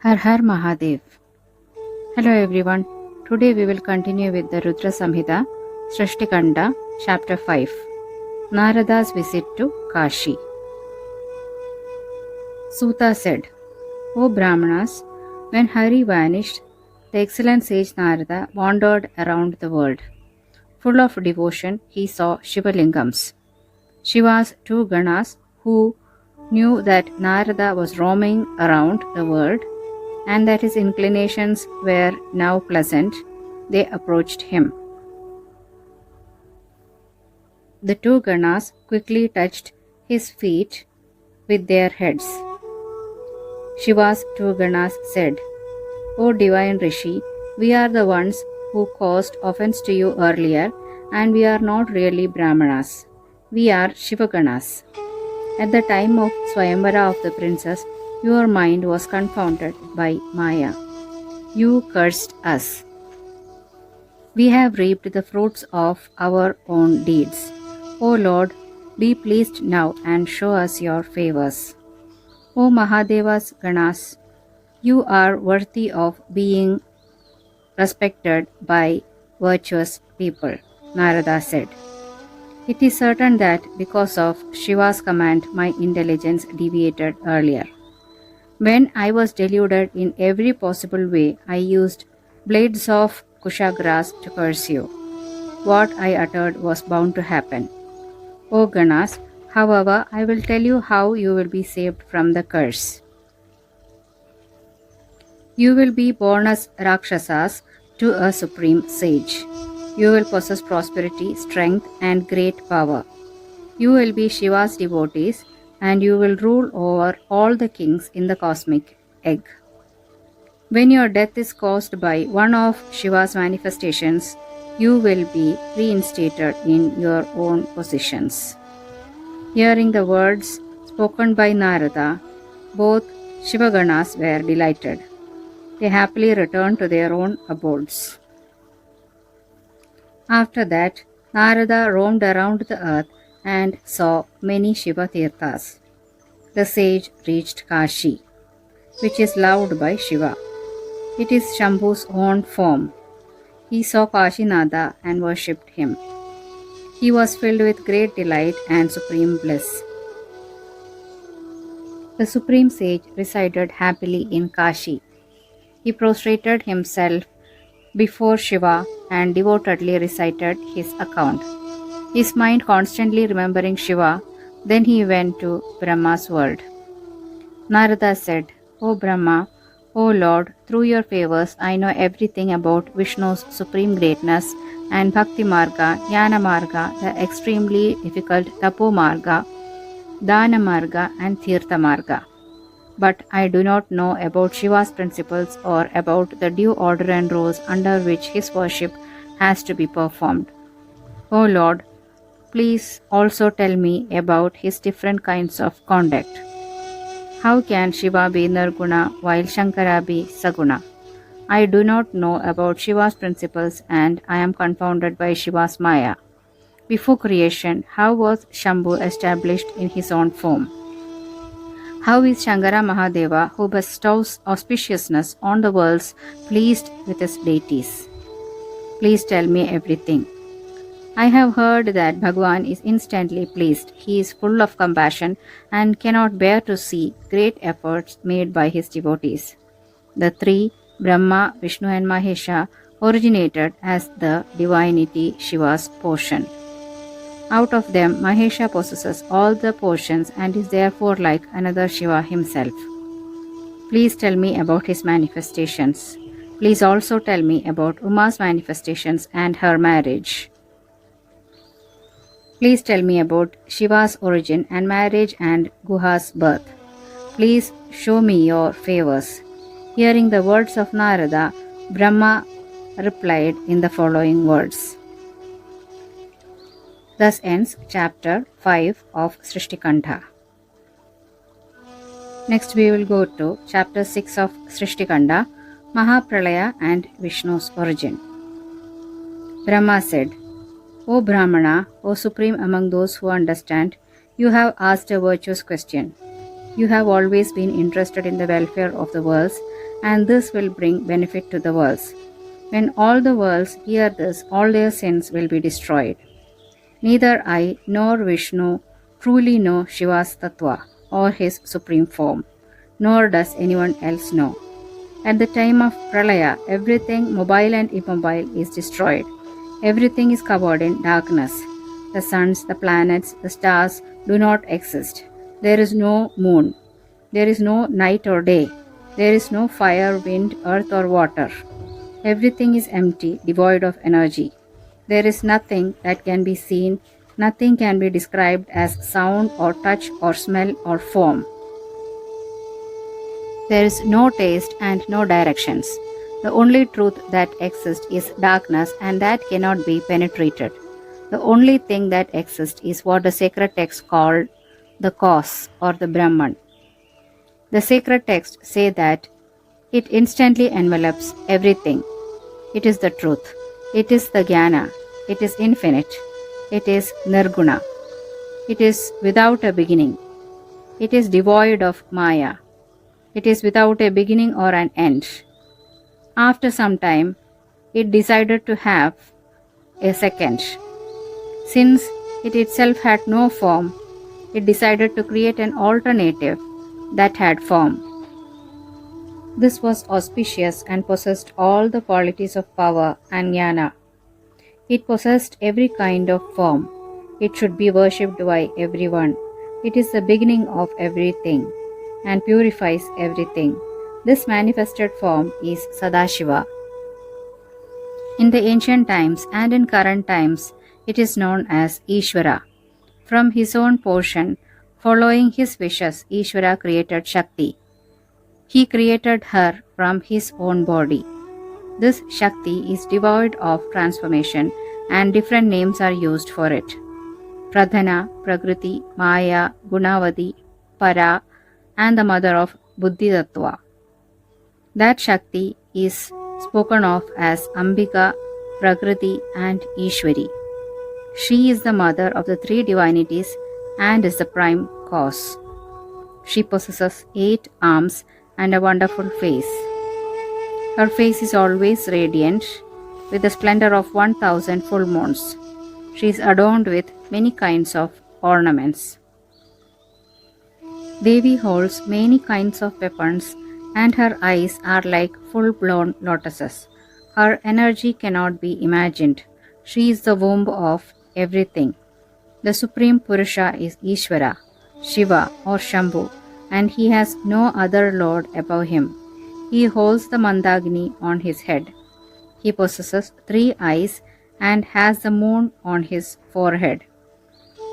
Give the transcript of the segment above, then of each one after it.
Har Har Mahadev. Hello everyone. Today we will continue with the Rudra Samhita, Srishti Khanda, Chapter 5. Narada's visit to Kashi. Suta said, O Brahmanas, when Hari vanished, the excellent sage Narada wandered around the world. Full of devotion, he saw Shivalingams, Shiva's two Ganas, who knew that Narada was roaming around the world and that his inclinations were now pleasant. They approached him. The two Ganas quickly touched his feet with their heads. Shiva's two Ganas said, O divine Rishi, we are the ones who caused offense to you earlier, and we are not really Brahmanas. We are Shiva Ganas. At the time of Swayamvara of the princess, your mind was confounded by Maya. You cursed us. We have reaped the fruits of our own deeds. O Lord, be pleased now and show us your favors. O Mahadeva's Ganas, you are worthy of being respected by virtuous people, Narada said. It is certain that because of Shiva's command, my intelligence deviated earlier. When I was deluded in every possible way, I used blades of kusha grass to curse you. What I uttered was bound to happen. O Ganas, however, I will tell you how you will be saved from the curse. You will be born as Rakshasas to a supreme sage. You will possess prosperity, strength, and great power. You will be Shiva's devotees, and you will rule over all the kings in the cosmic egg. When your death is caused by one of Shiva's manifestations, you will be reinstated in your own positions. Hearing the words spoken by Narada, both Shivaganas were delighted. They happily returned to their own abodes. After that, Narada roamed around the earth and saw many Shiva Tirthas. The sage reached Kashi, which is loved by Shiva. It is Shambhu's own form. He saw Kashinada and worshipped him. He was filled with great delight and supreme bliss. The supreme sage resided happily in Kashi. He prostrated himself before Shiva and devotedly recited his account, his mind constantly remembering Shiva. Then he went to Brahma's world. Narada said, O Brahma, O Lord, through your favors I know everything about Vishnu's supreme greatness and Bhakti Marga, Jnana Marga, the extremely difficult Tapo Marga, Dana Marga, and Tirtha Marga. But I do not know about Shiva's principles or about the due order and rules under which his worship has to be performed. O Lord, please also tell me about his different kinds of conduct. How can Shiva be Nirguna while Shankara be Saguna? I do not know about Shiva's principles and I am confounded by Shiva's Maya. Before creation, how was Shambhu established in his own form? How is Shankara Mahadeva, who bestows auspiciousness on the worlds, pleased with his deities? Please tell me everything. I have heard that Bhagwan is instantly pleased. He is full of compassion and cannot bear to see great efforts made by his devotees. The three, Brahma, Vishnu and Mahesha, originated as the divinity Shiva's portion. Out of them, Mahesha possesses all the portions and is therefore like another Shiva himself. Please tell me about his manifestations. Please also tell me about Uma's manifestations and her marriage. Please tell me about Shiva's origin and marriage and Guha's birth. Please show me your favors. Hearing the words of Narada, Brahma replied in the following words. Thus ends chapter 5 of Srishti Khanda. Next we will go to chapter 6 of Srishti Khanda, Mahapralaya and Vishnu's origin. Brahma said, O Brahmana, O supreme among those who understand, you have asked a virtuous question. You have always been interested in the welfare of the worlds, and this will bring benefit to the worlds. When all the worlds hear this, all their sins will be destroyed. Neither I nor Vishnu truly know Shiva's tattva or his supreme form, nor does anyone else know. At the time of Pralaya, everything mobile and immobile is destroyed. Everything is covered in darkness. The suns, the planets, the stars do not exist. There is no moon. There is no night or day. There is no fire, wind, earth, or water. Everything is empty, devoid of energy. There is nothing that can be seen, nothing can be described as sound or touch or smell or form. There is no taste and no directions. The only truth that exists is darkness, and that cannot be penetrated. The only thing that exists is what the sacred text called the cause or the Brahman. The sacred texts say that it instantly envelops everything. It is the truth. It is the Jnana. It is infinite. It is Nirguna. It is without a beginning. It is devoid of Maya. It is without a beginning or an end. After some time, it decided to have a second. Since it itself had no form, it decided to create an alternative that had form. This was auspicious and possessed all the qualities of power and jnana. It possessed every kind of form. It should be worshipped by everyone. It is the beginning of everything and purifies everything. This manifested form is Sadashiva. In the ancient times and in current times, it is known as Ishvara. From his own portion, following his wishes, Ishvara created Shakti. He created her from his own body. This Shakti is devoid of transformation, and different names are used for it. Pradhana, Prakriti, Maya, Gunavadi, Para, and the mother of Buddhi Tattva. That Shakti is spoken of as Ambika, Prakriti, and Ishwari. She is the mother of the three divinities and is the prime cause. She possesses 8 arms and a wonderful face. Her face is always radiant with the splendor of 1,000 full moons. She is adorned with many kinds of ornaments. Devi holds many kinds of weapons, and her eyes are like full-blown lotuses. Her energy cannot be imagined. She is the womb of everything. The Supreme Purusha is Ishvara, Shiva or Shambhu, and he has no other lord above him. He holds the Mandagni on his head. He possesses 3 eyes and has the moon on his forehead.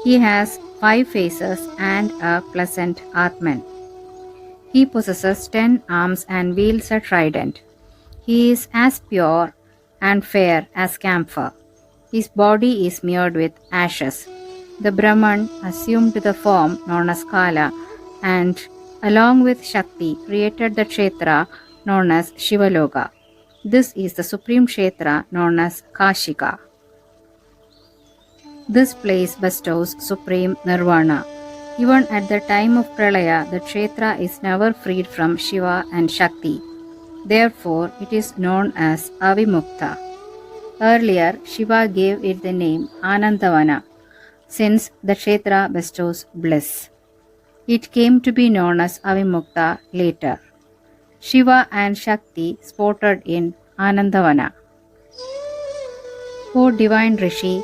He has 5 faces and a pleasant Atman. He possesses 10 arms and wields a trident. He is as pure and fair as camphor. His body is smeared with ashes. The Brahman assumed the form known as Kala and, along with Shakti, created the Kshetra known as Shivaloka. This is the supreme Kshetra known as Kashika. This place bestows supreme nirvana. Even at the time of Pralaya, the Kshetra is never freed from Shiva and Shakti. Therefore, it is known as Avimukta. Earlier, Shiva gave it the name Anandavana, since the Kshetra bestows bliss. It came to be known as Avimukta later. Shiva and Shakti sported in Anandavana. O divine Rishi,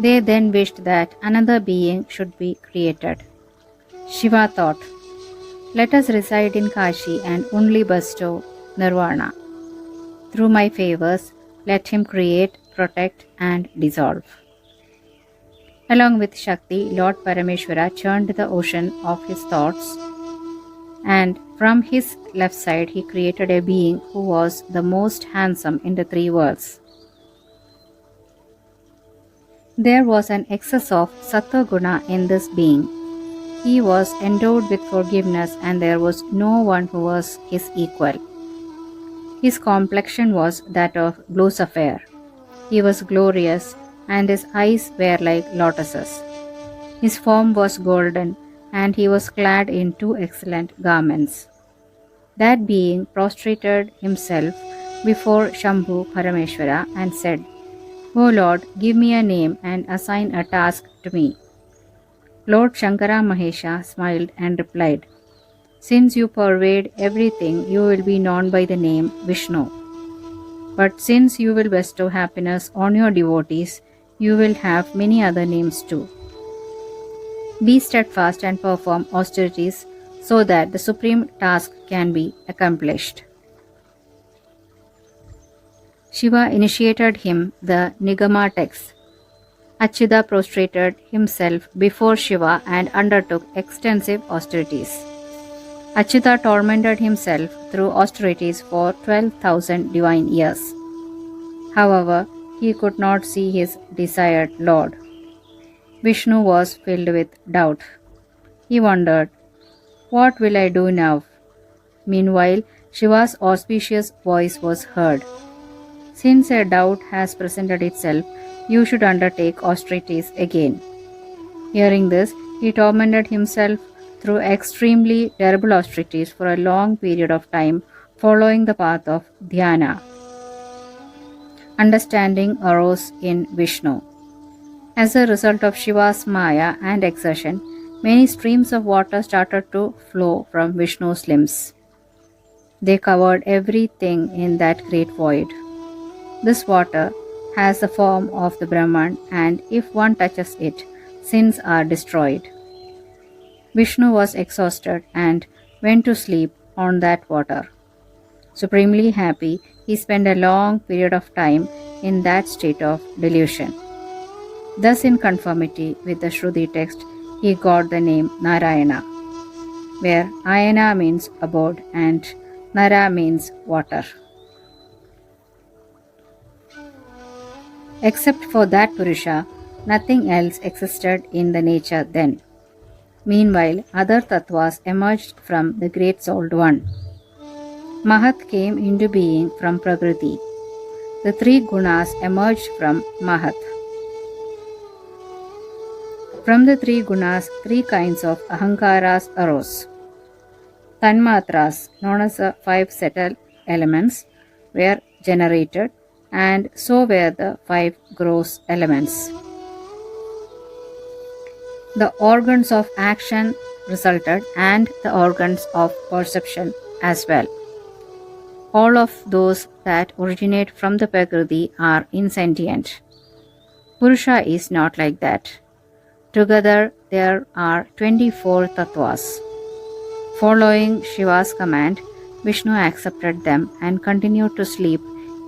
they then wished that another being should be created. Shiva thought, let us reside in Kashi and only bestow nirvana. Through my favors, let him create, protect, and dissolve. Along with Shakti, Lord Parameshwara churned the ocean of his thoughts, and from his left side he created a being who was the most handsome in the 3 worlds. There was an excess of Sattva Guna in this being. He was endowed with forgiveness, and there was no one who was his equal. His complexion was that of blue sapphire. He was glorious, and his eyes were like lotuses. His form was golden, and he was clad in 2 excellent garments. That being prostrated himself before Shambhu Parameshwara and said, O Lord, give me a name and assign a task to me. Lord Shankara Mahesha smiled and replied, Since you pervade everything, you will be known by the name Vishnu. But since you will bestow happiness on your devotees, you will have many other names too. Be steadfast and perform austerities so that the supreme task can be accomplished. Shiva initiated him the Nigama text. Achyuta prostrated himself before Shiva and undertook extensive austerities. Achyuta tormented himself through austerities for 12,000 divine years. However, he could not see his desired Lord. Vishnu was filled with doubt. He wondered, What will I do now? Meanwhile, Shiva's auspicious voice was heard. Since a doubt has presented itself, you should undertake austerities again. Hearing this, he tormented himself through extremely terrible austerities for a long period of time, following the path of dhyana. Understanding arose in Vishnu. As a result of Shiva's maya and exertion, many streams of water started to flow from Vishnu's limbs. They covered everything in that great void. This water has the form of the Brahman, and if one touches it, sins are destroyed. Vishnu was exhausted and went to sleep on that water. Supremely happy, he spent a long period of time in that state of delusion. Thus, in conformity with the Shruti text, he got the name Narayana, where Ayana means abode and Nara means water. Except for that Purusha, nothing else existed in the nature then. Meanwhile, other tattvas emerged from the great souled one. Mahat came into being from Prakriti. The 3 gunas emerged from Mahat. From the 3 gunas, 3 kinds of ahankaras arose. Tanmatras, known as the 5 subtle elements, were generated, and so were the 5 gross elements. The organs of action resulted, and the organs of perception as well. All of those that originate from the Prakriti are insentient. Purusha is not like that. Together there are 24 tattvas. Following Shiva's command, Vishnu accepted them and continued to sleep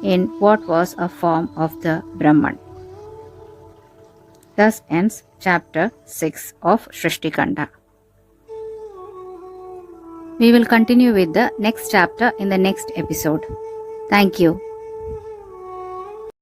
in what was a form of the Brahman. Thus ends chapter 6 of Srishti Khanda. We will continue with the next chapter in the next episode. Thank you.